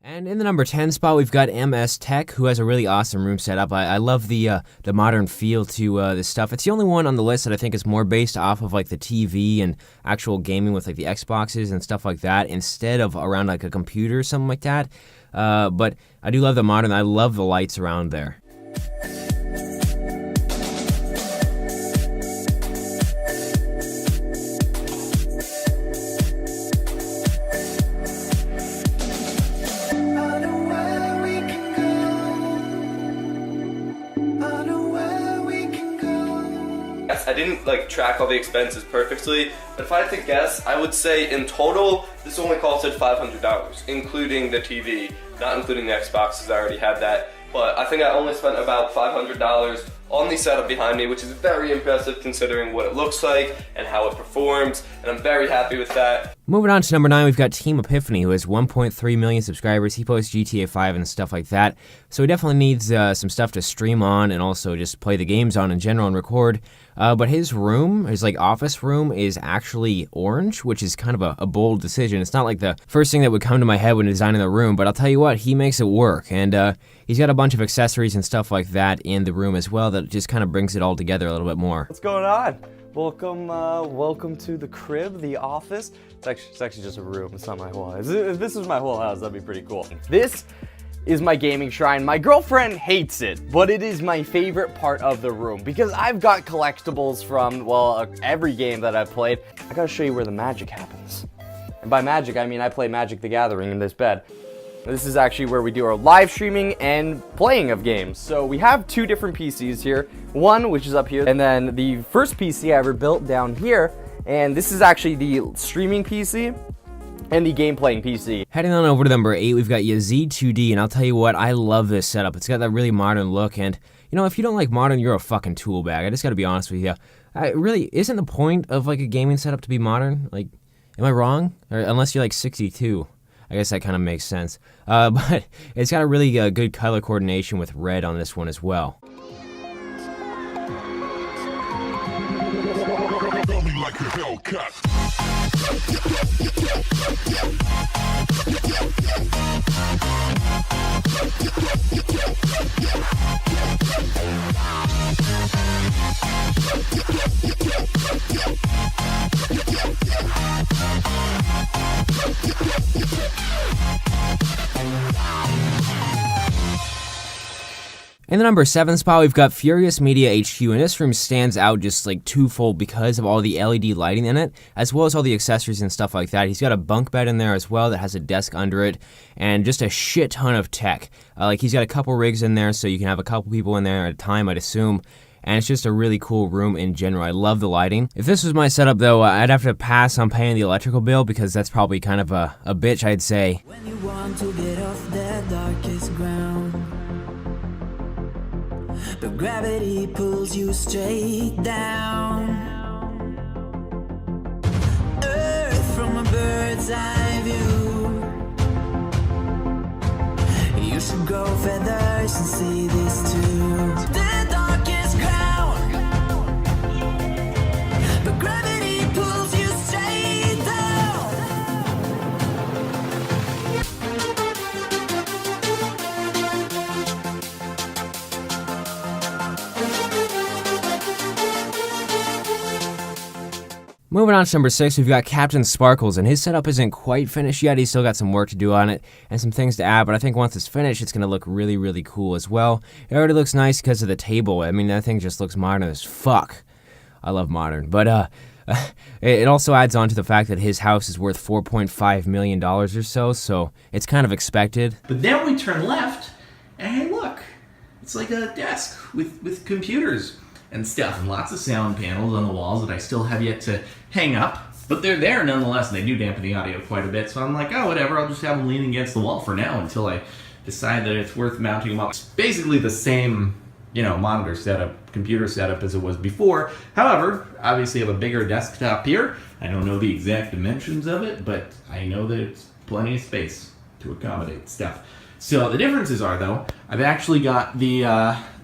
And in the number 10 spot, we've got MS Tech, who has a really awesome room setup. I love the modern feel to this stuff. It's the only one on the list that I think is more based off of like the TV and actual gaming with like the Xboxes and stuff like that, instead of around like a computer or something like that. But I do love the modern. I love the lights around there. I didn't track all the expenses perfectly, but if I had to guess, I would say in total this only costed $500, including the TV, not including the Xbox, as I already had that. But I think I only spent about $500 on the setup behind me, which is very impressive considering what it looks like and how it performs, and I'm very happy with that. Moving on to number 9, we've got Team Epiphany, who has 1.3 million subscribers. He posts GTA 5 and stuff like that, so he definitely needs some stuff to stream on and also just play the games on in general and record. But his room, his office room, is actually orange, which is kind of a bold decision. It's not like the first thing that would come to my head when designing the room, but I'll tell you what, he makes it work. And he's got a bunch of accessories and stuff like that in the room as well that just kind of brings it all together a little bit more. What's going on? Welcome to the crib, the office. It's actually just a room. It's not my whole house. If this was my whole house, that'd be pretty cool. This is my gaming shrine. My girlfriend hates it, but it is my favorite part of the room because I've got collectibles from, well, every game that I've played. I gotta show you where the magic happens. And by magic, I mean I play Magic the Gathering in this bed. This is actually where we do our live streaming and playing of games. So we have two different PCs here. One, which is up here, and then the first PC I ever built down here. And this is actually the streaming PC and the game playing PC. Heading on over to number 8, we've got Yazid 2D, and I'll tell you what, I love this setup. It's got that really modern look, and you know, if you don't like modern, you're a fucking tool bag. I just gotta be honest with you. Really, isn't the point of like a gaming setup to be modern? Like, am I wrong? Or, unless you're like 62. I guess that kind of makes sense. But it's got a really good color coordination with red on this one as well. In the number 7 spot, we've got Furious Media HQ, and this room stands out just like twofold because of all the LED lighting in it, as well as all the accessories and stuff like that. He's got a bunk bed in there as well that has a desk under it, and just a shit ton of tech. He's got a couple rigs in there, so you can have a couple people in there at a time, I'd assume. And it's just a really cool room in general. I love the lighting. If this was my setup, though, I'd have to pass on paying the electrical bill because that's probably kind of a bitch, I'd say. When you want to get off that darkest ground, but gravity pulls you straight down. Earth from a bird's eye view. You should grow feathers and see this too. The darkest ground, but gravity pulls you straight down. Moving on to number 6, we've got Captain Sparkles, and his setup isn't quite finished yet. He's still got some work to do on it and some things to add, but I think once it's finished, it's going to look really, really cool as well. It already looks nice because of the table. I mean, that thing just looks modern as fuck. I love modern, but it also adds on to the fact that his house is worth $4.5 million or so it's kind of expected. But then we turn left, and hey, look, it's like a desk with computers and stuff, and lots of sound panels on the walls that I still have yet to hang up. But they're there nonetheless, and they do dampen the audio quite a bit, so I'm like, oh, whatever, I'll just have them leaning against the wall for now until I decide that it's worth mounting them up. It's basically the same, monitor setup, computer setup as it was before. However, obviously I have a bigger desktop here. I don't know the exact dimensions of it, but I know that it's plenty of space to accommodate stuff. So the differences are, though, I've actually got the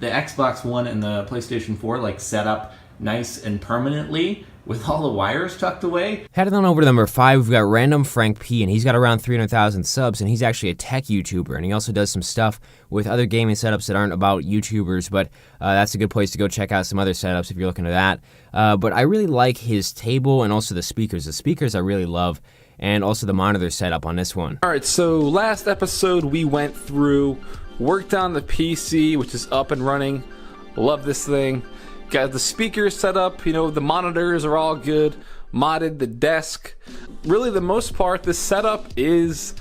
Xbox One and the PlayStation 4 set up nice and permanently with all the wires tucked away. Heading on over to number 5, we've got Random Frank P, and he's got around 300,000 subs, and he's actually a tech YouTuber, and he also does some stuff with other gaming setups that aren't about YouTubers, but that's a good place to go check out some other setups if you're looking at that. But I really like his table and also the speakers. The speakers I really love, and also the monitor setup on this one. Alright, so last episode we went through, worked on the PC, which is up and running. Love this thing. Got the speakers set up, you know, the monitors are all good. Modded the desk. Really, the most part, this setup is,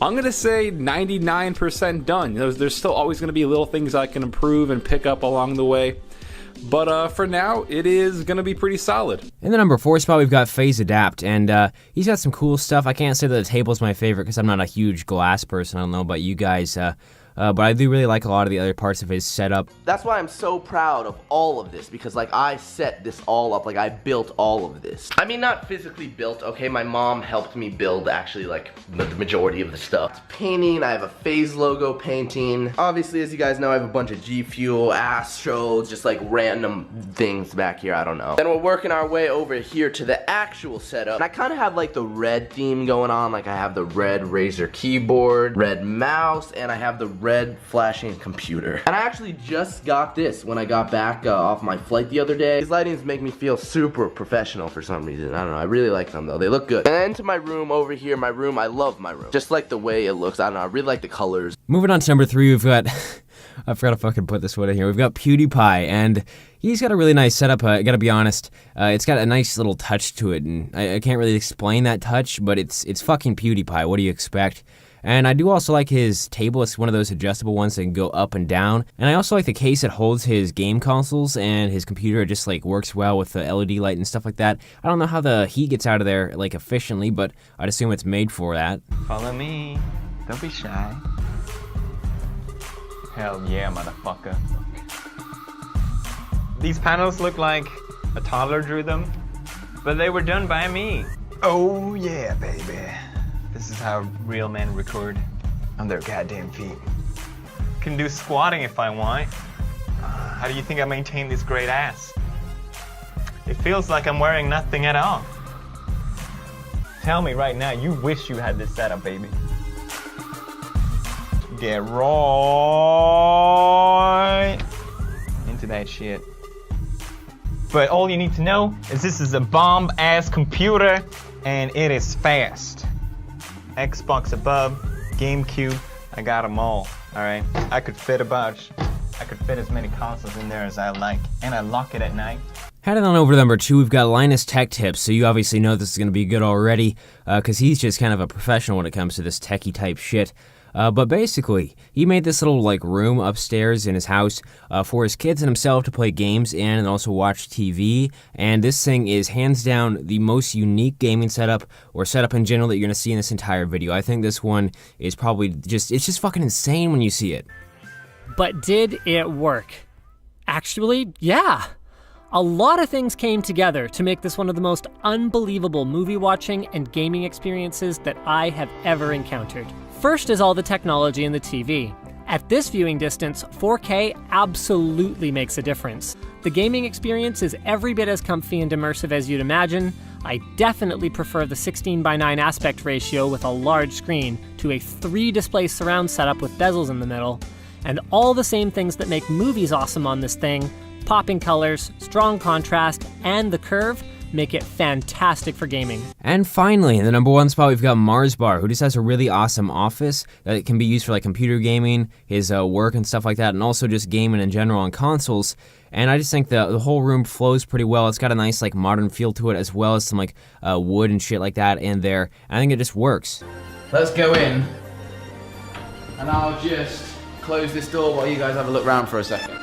I'm gonna say 99% done. You know, there's still always gonna be little things I can improve and pick up along the way. But for now, it is going to be pretty solid. In the number 4 spot, we've got Phase Adapt, and he's got some cool stuff. I can't say that the table's my favorite because I'm not a huge glass person. I don't know about you guys, but I do really like a lot of the other parts of his setup. That's why I'm so proud of all of this, because like I set this all up, like I built all of this. I mean, not physically built, okay, my mom helped me build actually like the majority of the stuff. It's painting, I have a Phase logo painting. Obviously, as you guys know, I have a bunch of G Fuel, Astros, just like random things back here, I don't know. Then we're working our way over here to the actual setup. And I kind of have like the red theme going on, like I have the red Razer keyboard, red mouse, and I have the red flashing computer. And I actually just got this when I got back off my flight the other day. These lightings make me feel super professional for some reason. I don't know, I really like them though, they look good. And then to my room over here, my room, I love my room. Just like the way it looks, I don't know, I really like the colors. Moving on to number 3, we've got, I forgot to fucking put this one in here, we've got PewDiePie, and he's got a really nice setup, I gotta be honest. It's got a nice little touch to it, and I can't really explain that touch, but it's fucking PewDiePie, what do you expect? And I do also like his table. It's one of those adjustable ones that can go up and down. And I also like the case that holds his game consoles, and his computer. It just like works well with the LED light and stuff like that. I don't know how the heat gets out of there like efficiently, but I'd assume it's made for that. Follow me. Don't be shy. Hell yeah, motherfucker. These panels look like a toddler drew them, but they were done by me. Oh yeah, baby. This is how real men record on their goddamn feet. Can do squatting if I want. How do you think I maintain this great ass? It feels like I'm wearing nothing at all. Tell me right now, you wish you had this setup, baby. Get right into that shit. But all you need to know is this is a bomb-ass computer, and it is fast. Xbox above, GameCube, I got them all, alright? I could fit as many consoles in there as I like, and I lock it at night. Heading on over to number 2, we've got Linus Tech Tips, so you obviously know this is going to be good already, because he's just kind of a professional when it comes to this techie type shit. But basically, he made this little like room upstairs in his house for his kids and himself to play games in and also watch TV. And this thing is hands down the most unique gaming setup or setup in general that you're gonna see in this entire video. I think this one is probably it's just fucking insane when you see it. But did it work? Actually, yeah. A lot of things came together to make this one of the most unbelievable movie watching and gaming experiences that I have ever encountered. First is all the technology in the TV. At this viewing distance, 4K absolutely makes a difference. The gaming experience is every bit as comfy and immersive as you'd imagine. I definitely prefer the 16:9 aspect ratio with a large screen to a 3-display surround setup with bezels in the middle. And all the same things that make movies awesome on this thing, popping colors, strong contrast, and the curve, make it fantastic for gaming. And finally, in the number 1 spot, we've got Mars Bar, who just has a really awesome office that can be used for like computer gaming, his work and stuff like that, and also just gaming in general on consoles. And I just think the whole room flows pretty well. It's got a nice like modern feel to it, as well as some like wood and shit like that in there. And I think it just works. Let's go in, and I'll just close this door while you guys have a look around for a second.